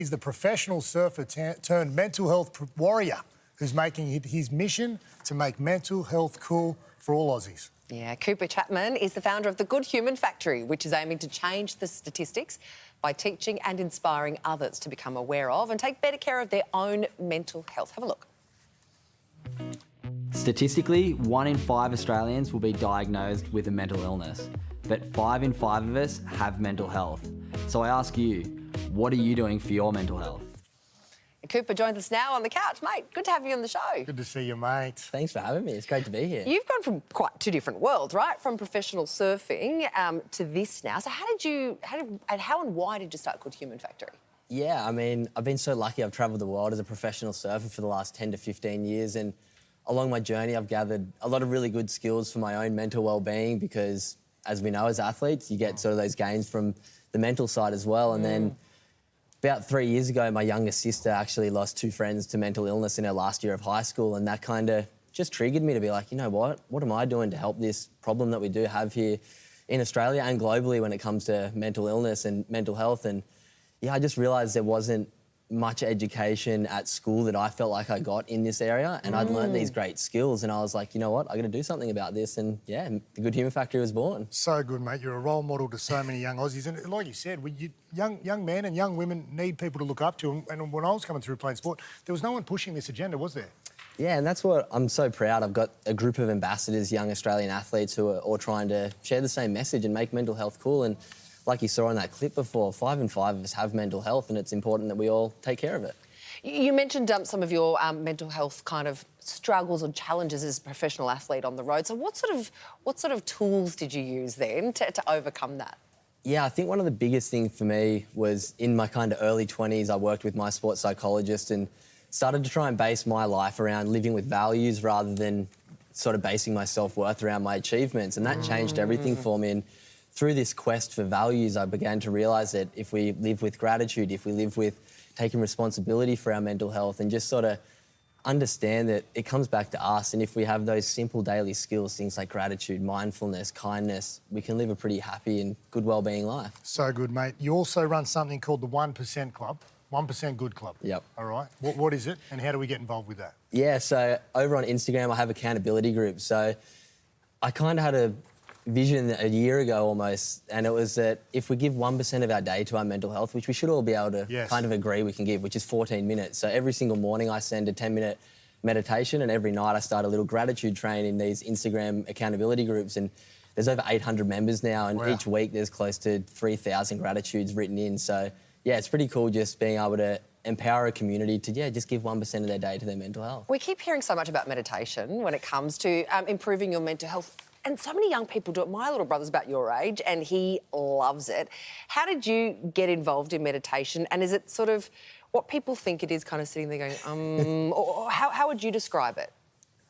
He's the professional surfer turned mental health warrior who's making it his mission to make mental health cool for all Aussies. Yeah, Cooper Chapman is the founder of the Good Human Factory, which is aiming to change the statistics by teaching and inspiring others to become aware of and take better care of their own mental health. Have a look. Statistically, 1 in 5 Australians will be diagnosed with a mental illness, but 5 in 5 of us have mental health. So I ask you, what are you doing for your mental health? Cooper joins us now on the couch. Mate, good to have you on the show. Good to see you, mate. Thanks for having me. It's great to be here. You've gone from quite two different worlds, right? From professional surfing to this now. So how and why did you start Good Human Factory? Yeah, I mean, I've been so lucky. I've travelled the world as a professional surfer for the last 10 to 15 years, and along my journey, I've gathered a lot of really good skills for my own mental well-being because, as we know, as athletes, you get sort of those gains from the mental side as well. And then about 3 years ago, my younger sister actually lost 2 friends to mental illness in her last year of high school, and that kind of just triggered me to be like, you know what am I doing to help this problem that we do have here in Australia and globally when it comes to mental illness and mental health? And yeah, I just realised there wasn't much education at school that I felt like I got in this area, and I'd learned these great skills, and I was like, you know what, I got to do something about this. And yeah, the Good Human Factory was born. So good, mate. You're a role model to so many young Aussies, and like you said, young men and young women need people to look up to. And when I was coming through playing sport, there was no one pushing this agenda, was there? Yeah, and that's what I'm so proud. I've got a group of ambassadors, young Australian athletes who are all trying to share the same message and make mental health cool. And like you saw in that clip before, 5 in 5 of us have mental health, and it's important that we all take care of it. You mentioned some of your mental health kind of struggles or challenges as a professional athlete on the road. So what sort of tools did you use then to overcome that? Yeah, I think one of the biggest things for me was in my kind of early 20s, I worked with my sports psychologist and started to try and base my life around living with values rather than sort of basing my self-worth around my achievements. And that changed everything for me. And through this quest for values, I began to realise that if we live with gratitude, if we live with taking responsibility for our mental health and just sort of understand that it comes back to us, and if we have those simple daily skills, things like gratitude, mindfulness, kindness, we can live a pretty happy and good wellbeing life. So good, mate. You also run something called the 1% Club, 1% Good Club. Yep. All right. What is it, and how do we get involved with that? Yeah, so over on Instagram, I have accountability groups. So I kind of had a vision a year ago almost, and it was that if we give 1% of our day to our mental health, which we should all be able to kind of agree we can give, which is 14 minutes. So every single morning I send a 10-minute meditation, and every night I start a little gratitude train in these Instagram accountability groups, and there's over 800 members now, and each week there's close to 3,000 gratitudes written in. So yeah, it's pretty cool just being able to empower a community to, just give 1% of their day to their mental health. We keep hearing so much about meditation when it comes to improving your mental health. And so many young people do it. My little brother's about your age and he loves it. How did you get involved in meditation? And is it sort of what people think it is, kind of sitting there going, or how would you describe it?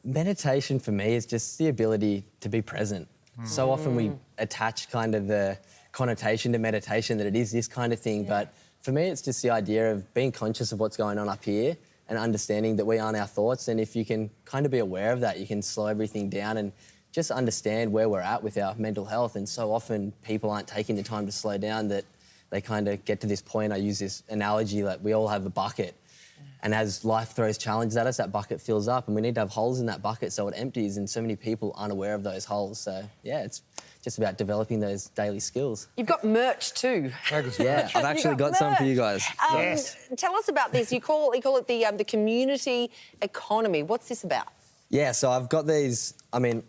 Meditation for me is just the ability to be present. So often we attach kind of the connotation to meditation that it is this kind of thing, but for me it's just the idea of being conscious of what's going on up here and understanding that we aren't our thoughts, and if you can kind of be aware of that, you can slow everything down and just understand where we're at with our mental health. And so often people aren't taking the time to slow down that they kind of get to this point. I use this analogy that we all have a bucket, and as life throws challenges at us, that bucket fills up, and we need to have holes in that bucket so it empties, and so many people aren't aware of those holes. So yeah, it's just about developing those daily skills. You've got merch too. Yeah, I've actually got some for you guys. Tell us about this. You call it the community economy. What's this about? Yeah, so I've got these, I mean,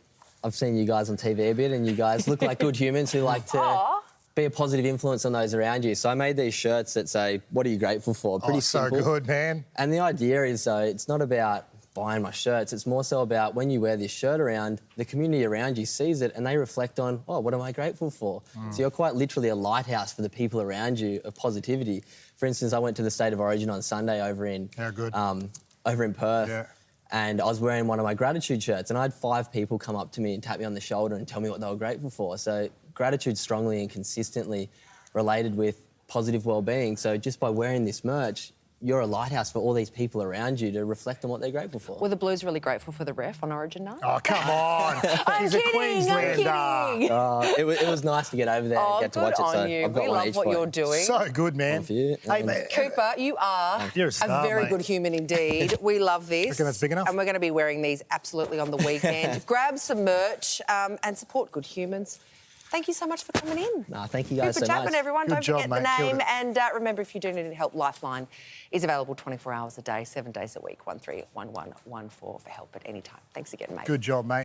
I've seen you guys on TV a bit, and you guys look like good humans who like to be a positive influence on those around you. So I made these shirts that say, what are you grateful for? Pretty simple. So good, man. And the idea is, it's not about buying my shirts. It's more so about when you wear this shirt around, the community around you sees it and they reflect on, what am I grateful for? So you're quite literally a lighthouse for the people around you of positivity. For instance, I went to the State of Origin on Sunday over in Perth. Yeah. And I was wearing one of my gratitude shirts, and I had 5 people come up to me and tap me on the shoulder and tell me what they were grateful for. So gratitude's strongly and consistently related with positive well-being. So just by wearing this merch, you're a lighthouse for all these people around you to reflect on what they're grateful for. Were the Blues really grateful for the ref on Origin night? Oh, come on. I'm He's a kidding, Queenslander. I'm kidding. It was nice to get over there Oh, and get to good watch it. on So you. I've got We one love each what for you're you. doing. So good, man. for you. Hey, mate. Cooper, you are You're a a star, very mate. good human indeed. We love this. Reckon that's big enough? And we're going to be wearing these absolutely on the weekend. Grab some merch and support good humans. Thank you so much for coming in. Nah, thank you guys Cooper so Chapman, much. everyone. Good Don't job, forget mate. the Killed name. it. And remember, if you do need any help, Lifeline is available 24 hours a day, 7 days a week, 131114 for help at any time. Thanks again, mate. Good job, mate.